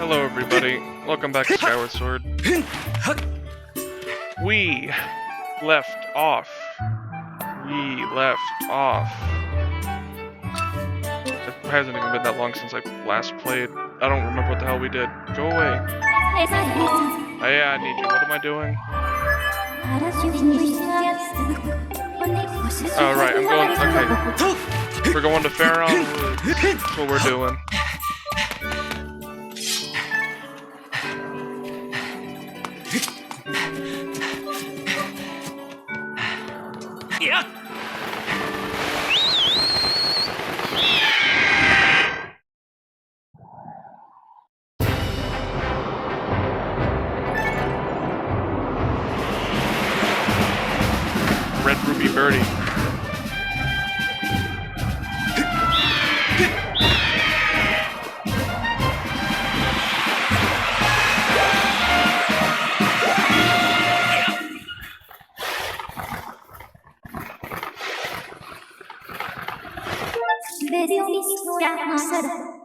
Hello everybody, welcome back to Skyward Sword. We left off. It hasn't even been that long since I last played. I don't remember what the hell we did. Go away. Oh yeah, I need you. What am I doing? Oh right, I'm going, okay. We're going to Pharaoh. That's what we're doing. Yeah. Red Ruby Birdie.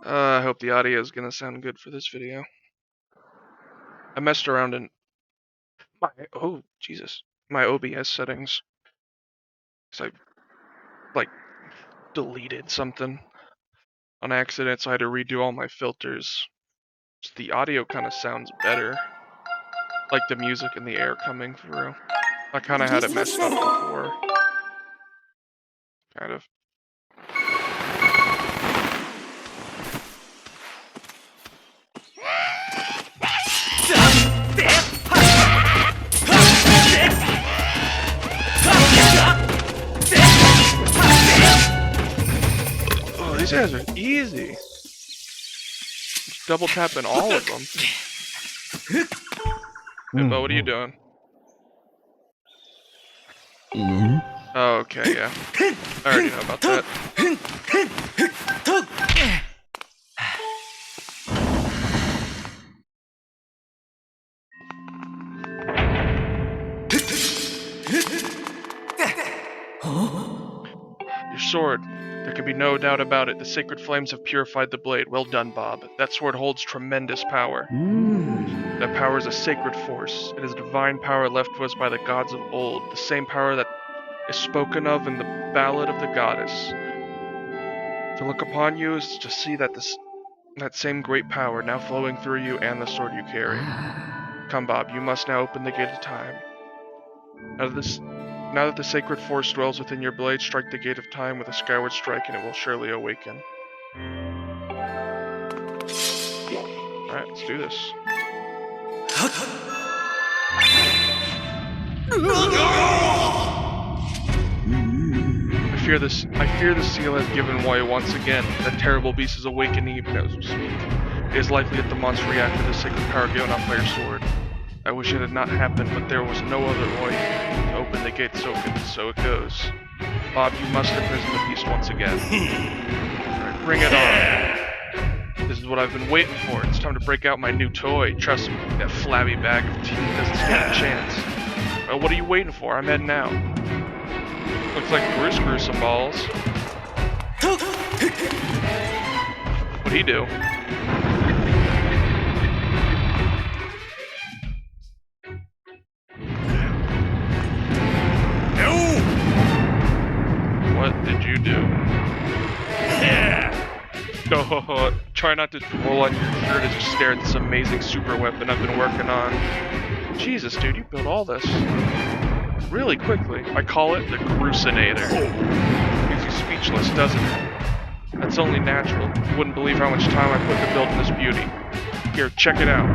I hope the audio is gonna sound good for this video. I messed around in my my OBS settings. Cause I deleted something on accident, so I had to redo all my filters. So the audio kind of sounds better, like the music and the air coming through. I kind of had it messed up before, kind of. Oh, these guys are easy. Just double tapping all of them. Hey, Bo, what are you doing? Oh, okay, yeah. I already know about that. Your sword. There can be no doubt about it. The sacred flames have purified the blade. Well done, Bob. That sword holds tremendous power. That power is a sacred force. It is divine power left to us by the gods of old. The same power that is spoken of in the Ballad of the Goddess. To look upon you is to see that that same great power now flowing through you and the sword you carry. Come, Bob, you must now open the gate of time. Now that the sacred force dwells within your blade, strike the gate of time with a skyward strike and it will surely awaken. Alright, let's do this. I fear the seal has given way once again. That terrible beast is awakening even as we speak. It is likely that the monster reacted to the sacred power given off by your sword. I wish it had not happened, but there was no other way to open the gate, so it goes. Bob, you must imprison the beast once again. Alright, bring it on. This is what I've been waiting for. It's time to break out my new toy. Trust me, that flabby bag of teeth doesn't stand a chance. Well, what are you waiting for? I'm heading out. Looks like Bruce grew some balls. What'd he do? What did you do? Oh, try not to roll on your shirt as you stare at this amazing super weapon I've been working on. Jesus, dude, you built all this really quickly. I call it the Crucinator. Leaves you speechless, doesn't it? That's only natural. You wouldn't believe how much time I put into building this beauty. Here, check it out.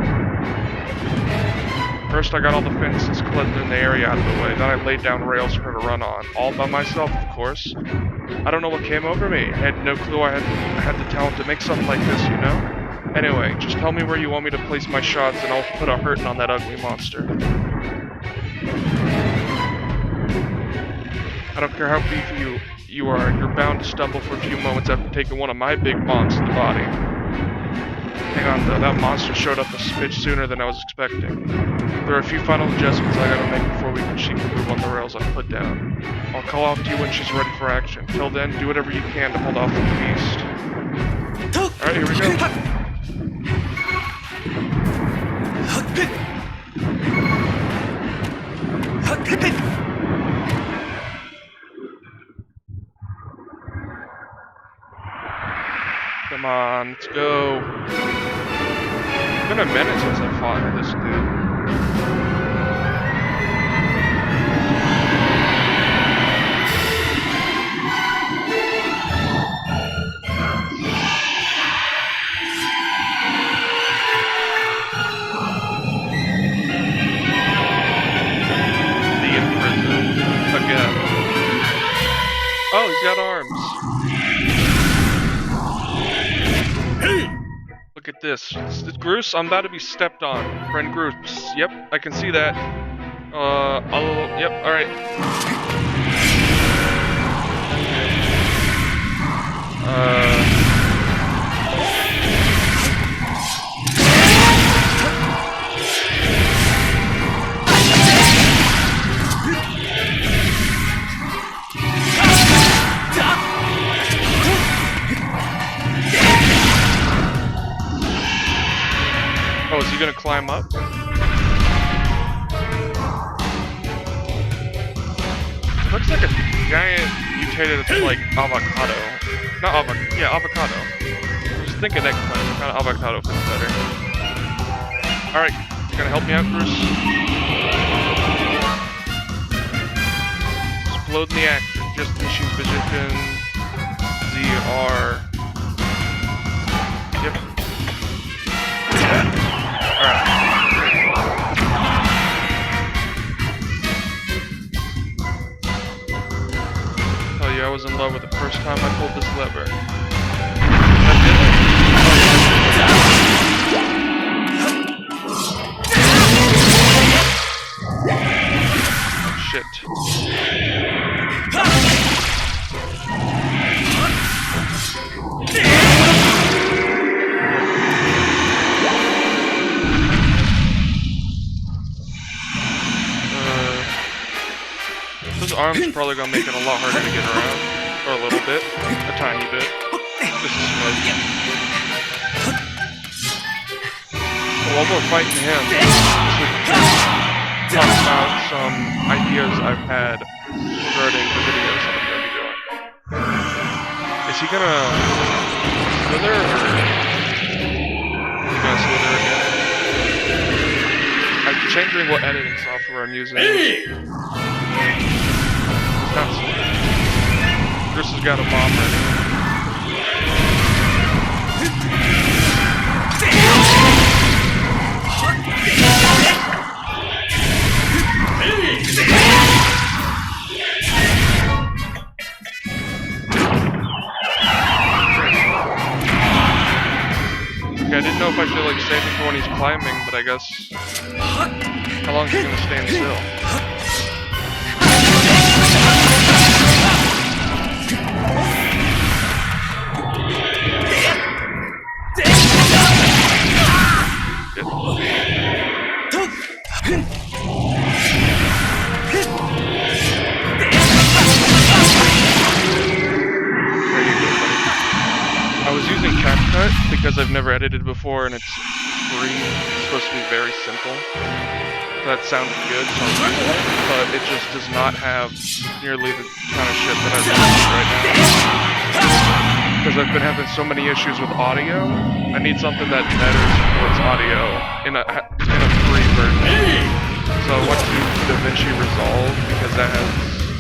First, I got all the fences cluttered in the area out of the way. Then I laid down rails for her to run on. All by myself, of course. I don't know what came over me. I had no clue I had the talent to make something like this, you know? Anyway, just tell me where you want me to place my shots and I'll put a hurtin' on that ugly monster. I don't care how beefy you are, you're bound to stumble for a few moments after taking one of my big bonks to the body. Hang on though, that monster showed up a smidge sooner than I was expecting. There are a few final adjustments I gotta make before she can move on the rails I put down. I'll call out to you when she's ready for action. Till then, do whatever you can to hold off the beast. Alright, here we go. Come on, let's go. It's been a minute since I fought this dude. Again. Oh, he's got arms. Look at this. Groose, I'm about to be stepped on. Friend Groose. Yep, I can see that. Yep, alright. Oh, is he gonna climb up? Looks like a giant mutated, like, avocado. Not avocado. Yeah, avocado. I was thinking eggplant. Kind of avocado fits better. Alright, you gonna help me out, Bruce? Explode in the action. Just machine position. ZR. Yep. Alright. Tell you I was in love with the first time I pulled this lever. I did it. Shit. Those arms are probably gonna make it a lot harder to get around. Or a little bit. A tiny bit. Just a smudge. But while we're fighting him, talk about some ideas I've had regarding the videos that I'm gonna be doing. Is he gonna slither or is he gonna slither again? I'm changing what editing software I'm using. Not slither. Chris has got a bomb ready. Okay, I didn't know if I should like save him for when he's climbing, but I guess how long is he gonna stand still? I was using CapCut because I've never edited before and it's free. It's supposed to be very simple. That sounded good, so I'm using it, but it just does not have nearly the kind of shit that I really need right now. Because I've been having so many issues with audio, I need something that better supports audio in a free version. So I went to DaVinci Resolve because that has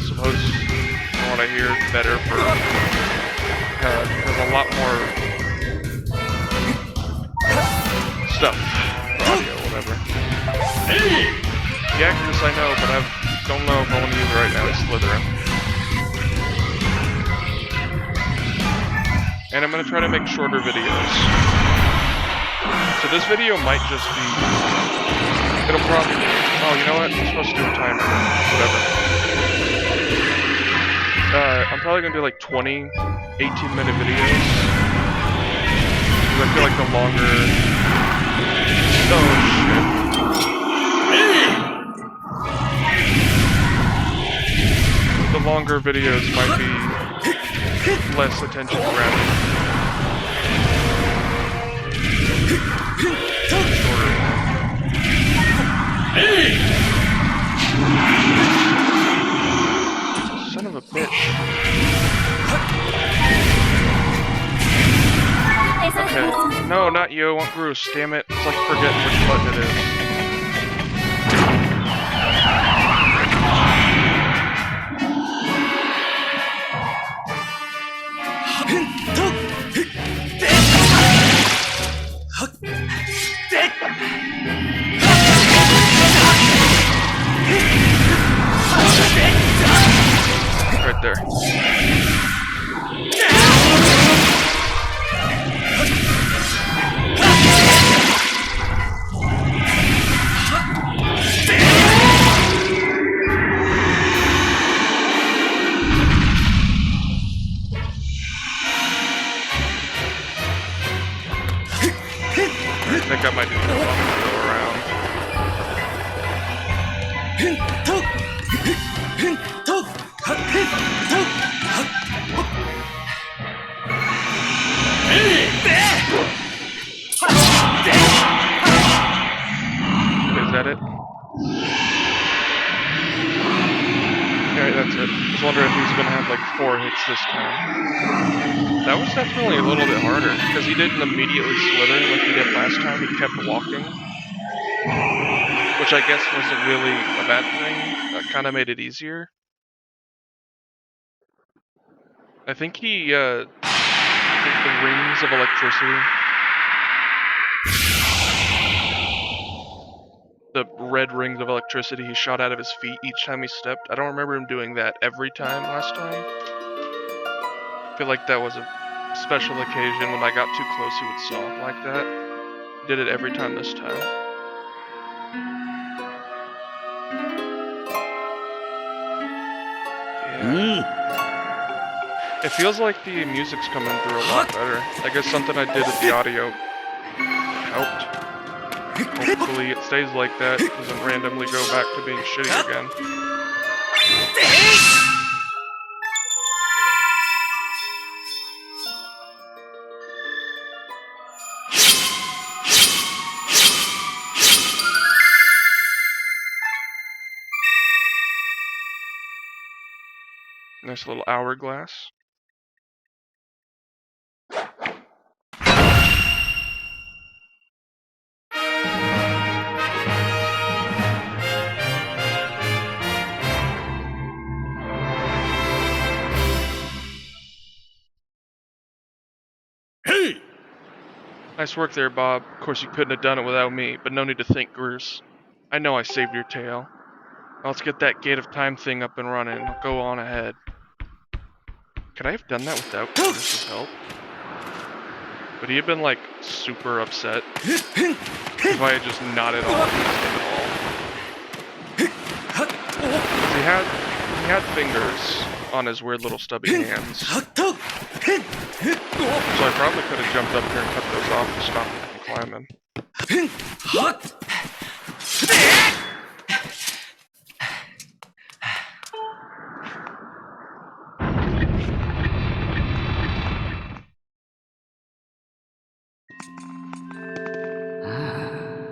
supposed, from what I hear, better for there's a lot more stuff for audio, whatever. The actress I know, but I don't know if I want to use it right now. It's Slytherin. And I'm going to try to make shorter videos. So this video might just be... It'll probably... Oh, you know what? I'm supposed to do a timer. Whatever. I'm probably going to do like 20, 18-minute videos. Because I feel like the longer... Oh, shit. The longer videos might be less attention grabbing. Shorter. want you, I want Bruce. Damn it. It's like forgetting which button it is. Right there. I think I might just go around. Is that it? Alright, that's it. I was wondering if he's gonna have like 4 hits this time. That was definitely a little bit harder, because he didn't immediately slither like he did last time. He kept walking. Which I guess wasn't really a bad thing. That kind of made it easier. I think he, the rings of electricity. The red rings of electricity he shot out of his feet each time he stepped. I don't remember him doing that every time last time. I feel like that was a special occasion. When I got too close, he would stomp like that. Did it every time this time. Yeah. It feels like the music's coming through a lot better. I guess something I did with the audio helped. Hopefully it stays like that, doesn't randomly go back to being shitty again. Nice little hourglass. Nice work there, Bob. Of course you couldn't have done it without me, but no need to thank Bruce. I know I saved your tail. Now let's get that Gate of Time thing up and running. I'll go on ahead. Could I have done that without Bruce's help? Would he have been, like, super upset if I had just nodded off this thing at all? 'Cause he had fingers on his weird little stubby hands. So I probably could have jumped up here and cut those off to stop him from climbing.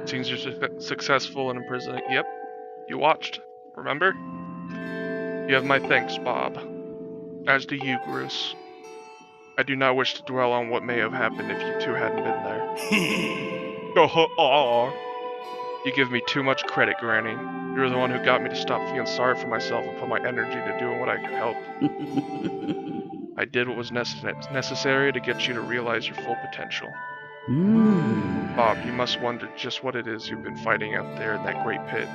Seems you're successful in imprisoning. Yep, you watched. Remember? You have my thanks, Bob. As do you, Bruce. I do not wish to dwell on what may have happened if you two hadn't been there. You give me too much credit, Granny. You're the one who got me to stop feeling sorry for myself and put my energy to doing what I could help. I did what was necessary to get you to realize your full potential. Bob, you must wonder just what it is you've been fighting out there in that great pit.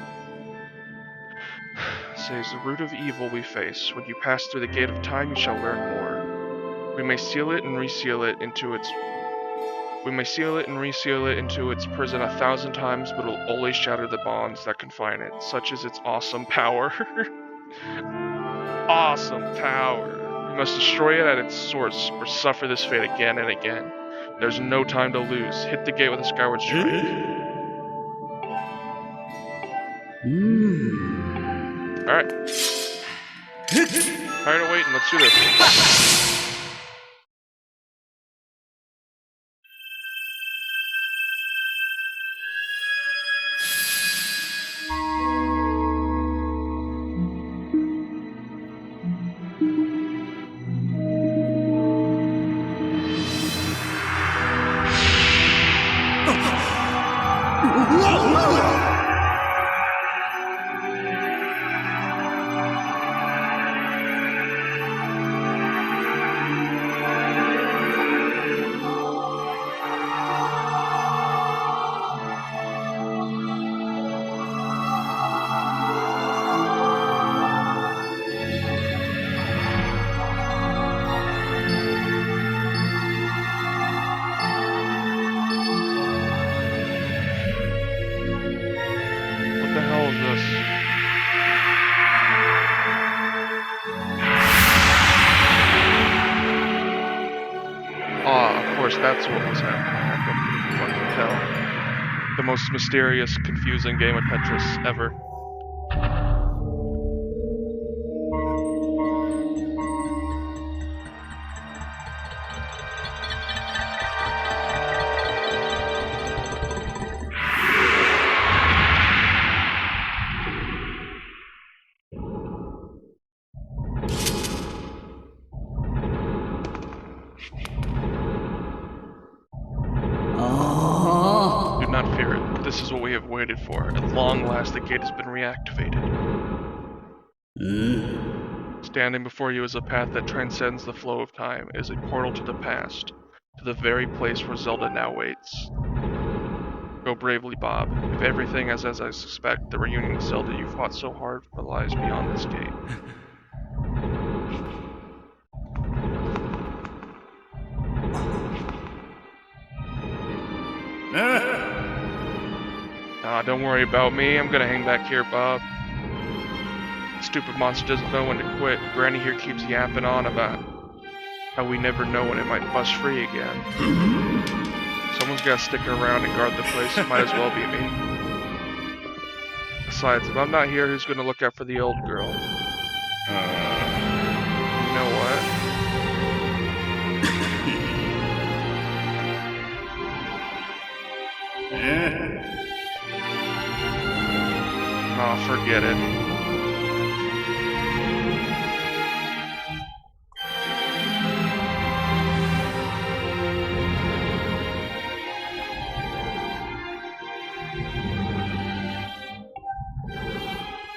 Says the root of evil we face. When you pass through the Gate of Time, you shall learn more. We may seal it and reseal it into its prison 1,000 times, but it'll always shatter the bonds that confine it. Such is its awesome power. Awesome power. We must destroy it at its source, or suffer this fate again and again. There's no time to lose. Hit the gate with a Skyward strike. Alright. Tired of waiting, let's do this. What the hell is this? Ah, of course, that's what was happening. I couldn't fucking tell. The most mysterious, confusing game of Tetris ever. Do not fear it. This is what we have waited for. At long last, the gate has been reactivated. Standing before you is a path that transcends the flow of time. It is a portal to the past, to the very place where Zelda now waits. Go bravely, Bob. If everything is as I suspect, the reunion with Zelda you fought so hard for lies beyond this gate. Nah, don't worry about me. I'm gonna hang back here, Bob. Stupid monster doesn't know when to quit. Granny here keeps yapping on about how we never know when it might bust free again. Someone's gotta stick around and guard the place. It might as well be me. Besides, if I'm not here, who's gonna look out for the old girl? You know what? Oh, forget it.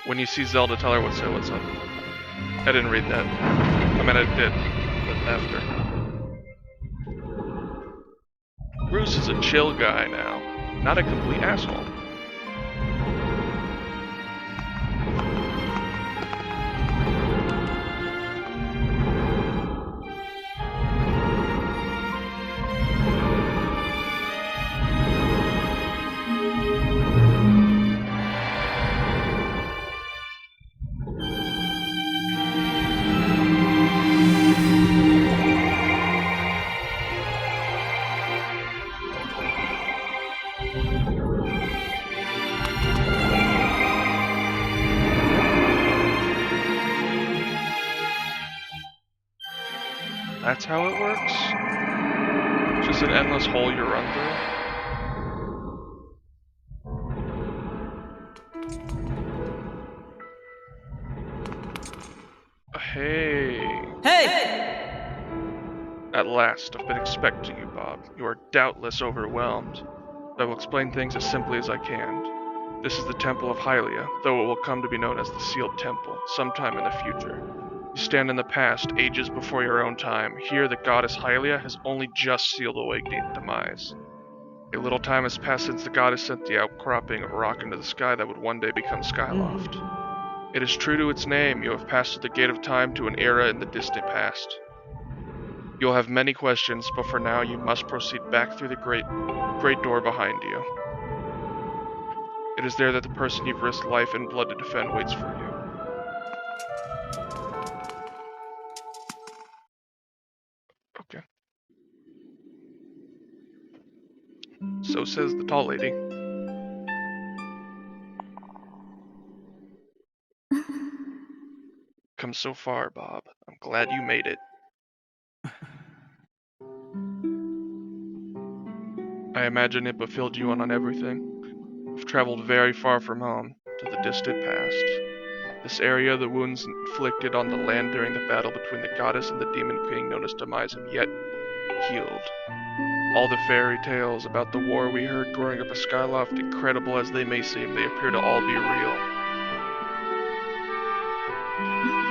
When you see Zelda, tell her what's up. I didn't read that. I mean, I did, but after. Bruce is a chill guy now, not a complete asshole. That's how it works? Just an endless hole you run through? Hey. Hey! At last, I've been expecting you, Bob. You are doubtless overwhelmed. I will explain things as simply as I can. This is the Temple of Hylia, though it will come to be known as the Sealed Temple, sometime in the future. You stand in the past, ages before your own time. Here, the goddess Hylia has only just sealed away demise. A little time has passed since the goddess sent the outcropping of rock into the sky that would one day become Skyloft. It is true to its name, you have passed through the gate of time to an era in the distant past. You'll have many questions, but for now you must proceed back through the great door behind you. It is there that the person you've risked life and blood to defend waits for you. Okay. So says the tall lady. Come so far, Bob. I'm glad you made it. I imagine it fulfilled you on everything. You've traveled very far from home, to the distant past. This area, the wounds inflicted on the land during the battle between the goddess and the demon king known as Demise have yet healed. All the fairy tales about the war we heard growing up at Skyloft, incredible as they may seem, they appear to all be real.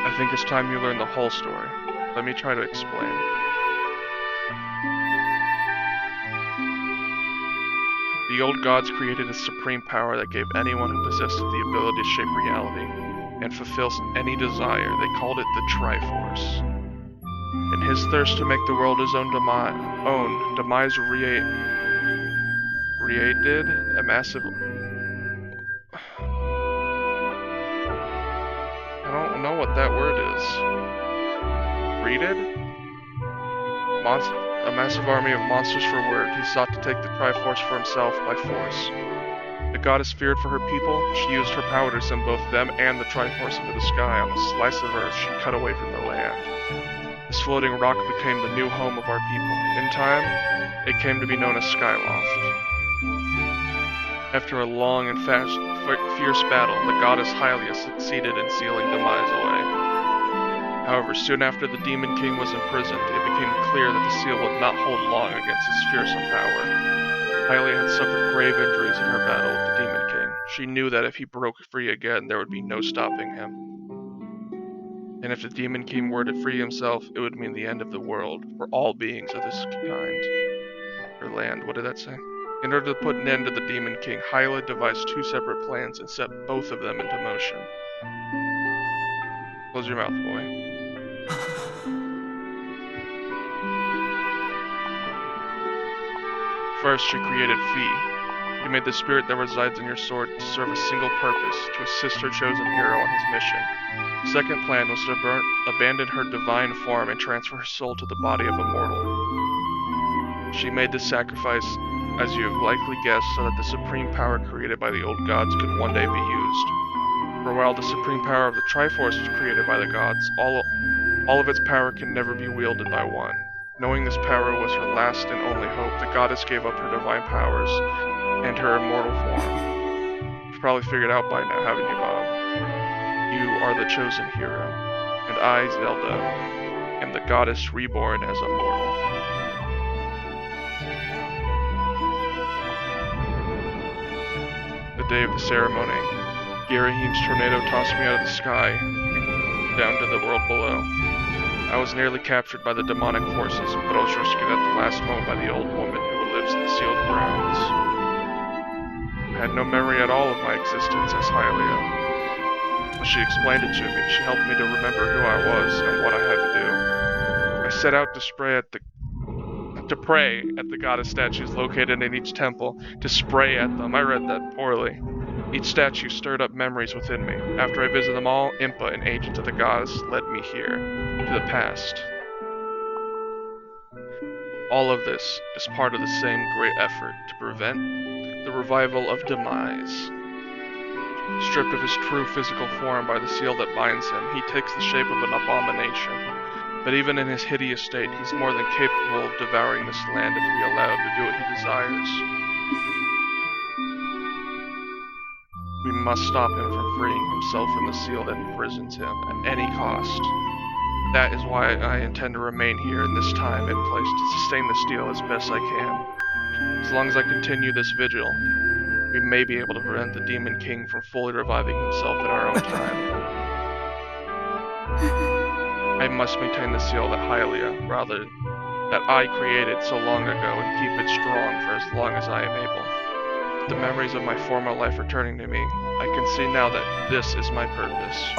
I think it's time you learn the whole story. Let me try to explain. The old gods created a supreme power that gave anyone who possessed it the ability to shape reality and fulfill any desire. They called it the Triforce. In his thirst to make the world his own demise created a massive... I don't know what that word is. Created? A massive army of monsters for word. He sought to take the Triforce for himself by force. The goddess feared for her people. She used her power to send both them and the Triforce into the sky. On a slice of earth she cut away from the land. This floating rock became the new home of our people. In time, it came to be known as Skyloft. After a long and fierce battle, the goddess Hylia succeeded in sealing Demise away. However, soon after the Demon King was imprisoned, it became clear that the seal would not hold long against his fearsome power. Hylia had suffered grave injuries in her battle with the Demon King. She knew that if he broke free again, there would be no stopping him. And if the Demon King were to free himself, it would mean the end of the world for all beings of this kind. Or land, what did that say? In order to put an end to the Demon King, Hylia devised two separate plans and set both of them into motion. Close your mouth, boy. First, she created Fi. She made the spirit that resides in your sword to serve a single purpose, to assist her chosen hero on his mission. The second plan was to abandon her divine form and transfer her soul to the body of a mortal. She made this sacrifice, as you have likely guessed, so that the supreme power created by the old gods could one day be used. For while the supreme power of the Triforce was created by the gods, all of its power can never be wielded by one. Knowing this power was her last and only hope, the goddess gave up her divine powers and her immortal form. You've probably figured out by now, haven't you, Bob? You are the chosen hero, and I, Zelda, am the goddess reborn as a mortal. The day of the ceremony, Girahim's tornado tossed me out of the sky down to the world below. I was nearly captured by the demonic forces, but I was rescued at the last moment by the old woman who lives in the sealed grounds. I had no memory at all of my existence as Hylia. But she explained it to me. She helped me to remember who I was and what I had to do. I set out to pray at the goddess statues located in each temple, to spray at them. I read that poorly. Each statue stirred up memories within me. After I visited them all, Impa, an agent of the goddess, led me here, to the past. All of this is part of the same great effort to prevent the revival of Demise. Stripped of his true physical form by the seal that binds him, he takes the shape of an abomination. But even in his hideous state, he's more than capable of devouring this land if we allow him to do what he desires. We must stop him from freeing himself from the seal that imprisons him at any cost. That is why I intend to remain here in this time and place to sustain the steel as best I can. As long as I continue this vigil, we may be able to prevent the Demon King from fully reviving himself in our own time. I must maintain the seal that I created so long ago and keep it strong for as long as I am able. With the memories of my former life returning to me, I can see now that this is my purpose.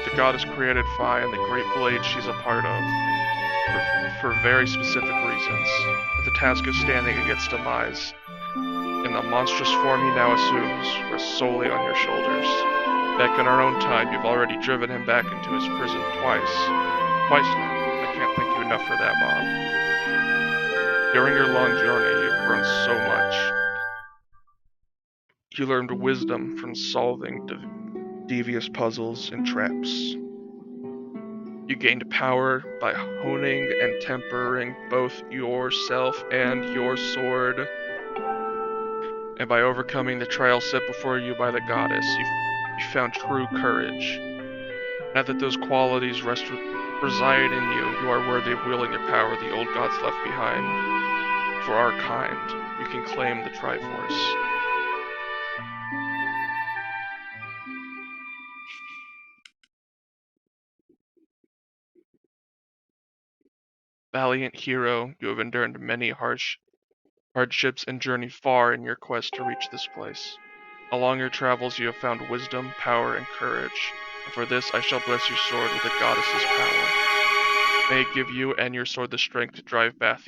The goddess created Fi and the great blade she's a part of for very specific reasons, with the task of standing against Demise. And the monstrous form he now assumes rests solely on your shoulders. Back in our own time, you've already driven him back into his prison twice. Twice now. I can't thank you enough for that, Bob. During your long journey, you've grown so much. You learned wisdom from solving devious puzzles and traps. You gained power by honing and tempering both yourself and your sword. And by overcoming the trial set before you by the goddess, you found true courage. Now that those qualities rest reside in you, you are worthy of wielding the power the old gods left behind. For our kind, you can claim the Triforce. Valiant hero, you have endured many hardships and journeyed far in your quest to reach this place. Along your travels you have found wisdom, power, and courage, and for this I shall bless your sword with a goddess's power. May it give you and your sword the strength to drive back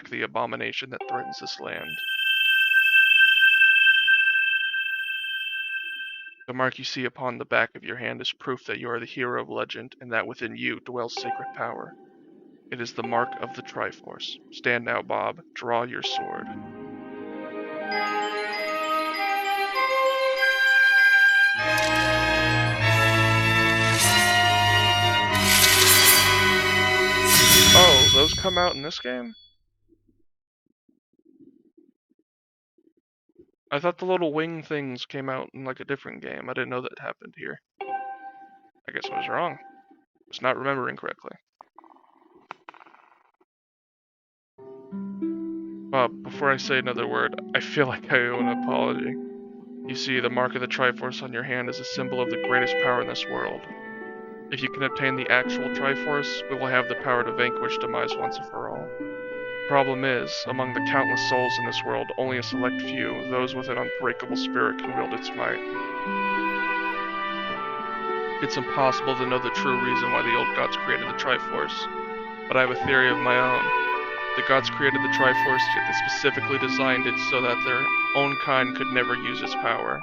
the abomination that threatens this land. The mark you see upon the back of your hand is proof that you are the hero of legend and that within you dwells sacred power. It is the mark of the Triforce. Stand now, Bob. Draw your sword. Oh, those come out in this game? I thought the little wing things came out in like a different game. I didn't know that happened here. I guess I was wrong. I was not remembering correctly. Bob, before I say another word, I feel like I owe an apology. You see, the mark of the Triforce on your hand is a symbol of the greatest power in this world. If you can obtain the actual Triforce, we will have the power to vanquish demise once and for all. The problem is, among the countless souls in this world, only a select few, those with an unbreakable spirit, can wield its might. It's impossible to know the true reason why the old gods created the Triforce, but I have a theory of my own. The gods created the Triforce, yet they specifically designed it so that their own kind could never use its power.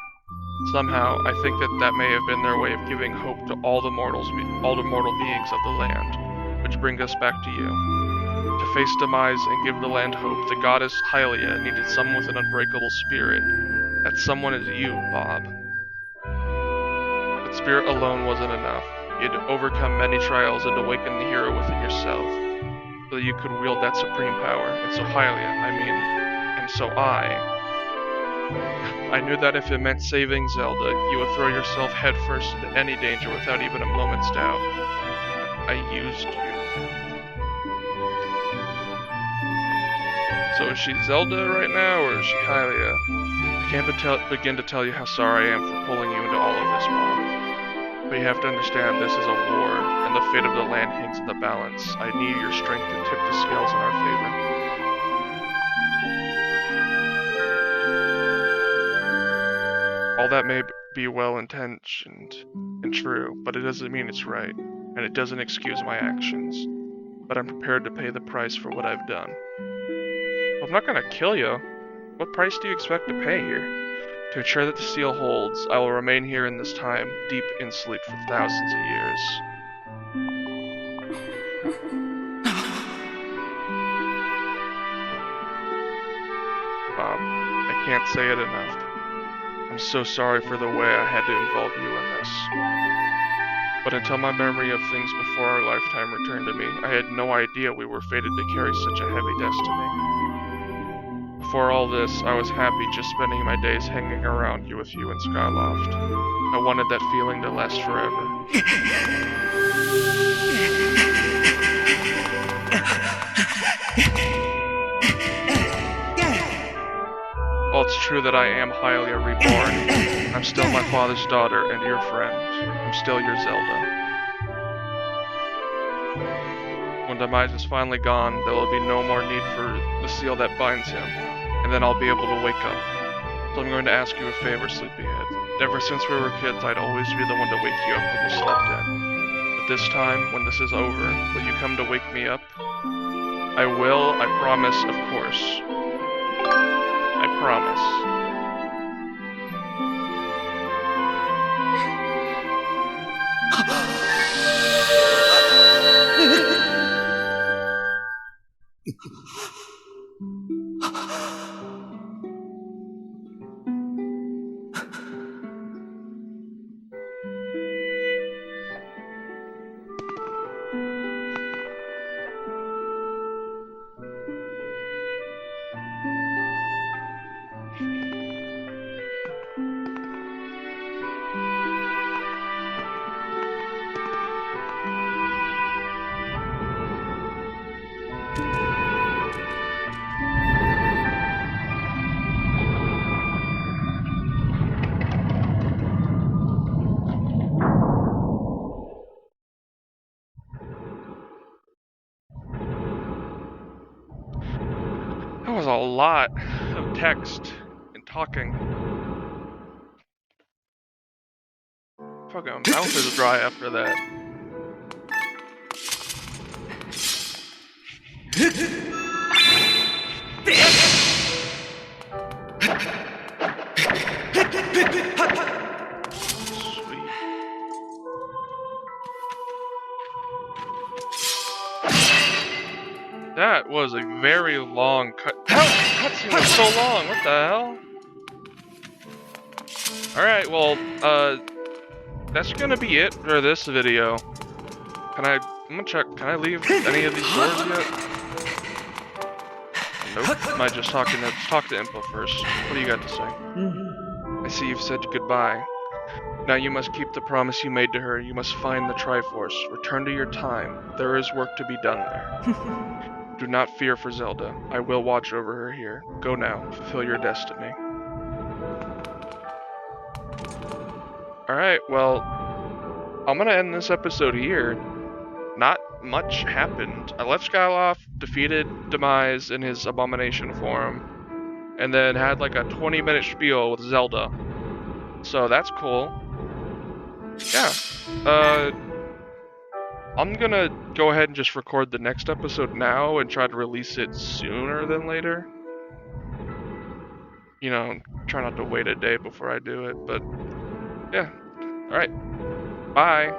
Somehow, I think that may have been their way of giving hope to all the mortal beings of the land, which brings us back to you. To face demise and give the land hope, the goddess Hylia needed someone with an unbreakable spirit. That someone is you, Bob. But spirit alone wasn't enough. You had to overcome many trials and awaken the hero within yourself, so that you could wield that supreme power. And so I knew that if it meant saving Zelda, you would throw yourself headfirst into any danger without even a moment's doubt. I used you. So is she Zelda right now, or is she Hylia? I can't begin to tell you how sorry I am for pulling you into all of this, Bob. But you have to understand this is a war, and the fate of the land hangs in the balance. I need your strength to tip the scales in our favor. All that may be well-intentioned and true, but it doesn't mean it's right, and it doesn't excuse my actions. But I'm prepared to pay the price for what I've done. Well, I'm not gonna kill you. What price do you expect to pay here? To ensure that the seal holds, I will remain here in this time, deep in sleep for thousands of years. Bob, I can't say it enough. I'm so sorry for the way I had to involve you in this. But until my memory of things before our lifetime returned to me, I had no idea we were fated to carry such a heavy destiny. Before all this, I was happy just spending my days hanging around with you in Skyloft. I wanted that feeling to last forever. While it's true that I am Hylia reborn, I'm still my father's daughter and your friend. I'm still your Zelda. When Demise is finally gone, there will be no more need for the seal that binds him, and then I'll be able to wake up. So I'm going to ask you a favor, sleepyhead. Ever since we were kids, I'd always be the one to wake you up when you slept in. But this time, when this is over, will you come to wake me up? I will, I promise, of course. I promise. lot of text and talking. Fucking mouth is dry after that. Sweet. That was a very long cut. How cutscene was so long? What the hell? Alright, well, that's gonna be it for this video. I'm gonna check, can I leave any of these doors yet? Nope. Am I just talk to Impa first? What do you got to say? I see you've said goodbye. Now you must keep the promise you made to her. You must find the Triforce. Return to your time. There is work to be done there. Do not fear for Zelda. I will watch over her here. Go now. Fulfill your destiny. Alright, well, I'm gonna end this episode here. Not much happened. I left Skyloft, defeated Demise in his abomination form, and then had like a 20-minute spiel with Zelda. So that's cool. Yeah. I'm gonna go ahead and just record the next episode now and try to release it sooner than later. You know, try not to wait a day before I do it, but yeah. Alright. Bye.